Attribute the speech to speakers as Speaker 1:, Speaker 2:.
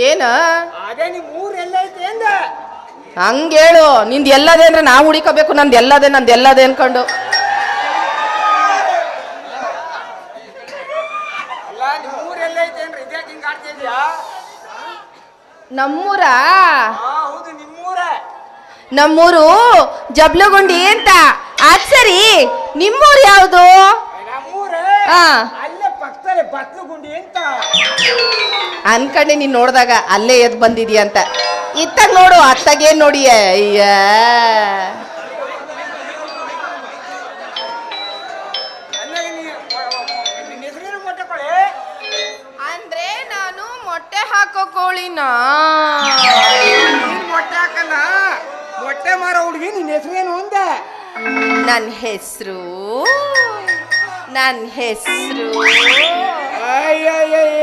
Speaker 1: ಏನ
Speaker 2: ಅದೇ ನಿಮ್ ಊರ್ ಎಲ್ಲ ಐತೆ ಅಂದ.
Speaker 1: ಹಂಗೇಳು. ನಿಂದು ಎಲ್ಲದೇ ಅಂದ್ರೆ ನಾವು ಹುಡಿಕೋಬೇಕು. ನಂದು ಎಲ್ಲದೇ ಅನ್ಕೊಂಡು.
Speaker 2: ಅಲ್ಲ ನಿಮ್ ಊರ್ ಎಲ್ಲ ಐತೆ ಅಂದ್ರೆ ಇದ್ಯಾಕೆ ಹಿಂಗ್ ಆಡ್ತಾ ಇದ್ಯಾ?
Speaker 1: ನಮ್ಮೂರ
Speaker 2: ಹೌದು ನಿಮ್ಮೂರ.
Speaker 1: ನಮ್ಮೂರು ಜಬ್ಲಗುಂಡಿ ಅಂತ. ಅದ್ ಸರಿ, ನಿಮ್ಮೂರು ಯಾವುದು?
Speaker 2: ನಮ್ಮೂರ
Speaker 1: ಹಾ,
Speaker 2: ಅಲ್ಲೇ ಪಕ್ಕದಲ್ಲಿ ಬತ್ಲಗುಂಡಿ ಅಂತ.
Speaker 1: ಅನ್ಕಂಡೆ ನೀನ್ ನೋಡ್ದಾಗ ಅಲ್ಲೇ ಎದ್ ಬಂದಿದ್ಯಾ ಅಂತ. ಇತ್ತಾಗ ನೋಡು, ಅತ್ತಾಗೇನ್ ನೋಡಿಯ? ಅಯ್ಯ,
Speaker 2: ಅಂದಾಗ ನಿನ್ನ ಹೆಸರೇನು ಮೊಟ್ಟೆ ಕೊಳೆ?
Speaker 1: ಅಂದ್ರೆ ನಾನು ಮೊಟ್ಟೆ ಹಾಕೋ ಕೋಳಿನಾ?
Speaker 2: ನೀನ್ ಮೊಟ್ಟೆ ಹಾಕಲ್ಲ, ಮೊಟ್ಟೆ ಮಾರೋ ಹುಡುಗಿ. ನಿನ್ನ ಹೆಸರೇನು ಅಂದೆ?
Speaker 1: ನನ್ನ ಹೆಸರು
Speaker 2: ಅಯ್ಯಯ್ಯಯ್ಯೋ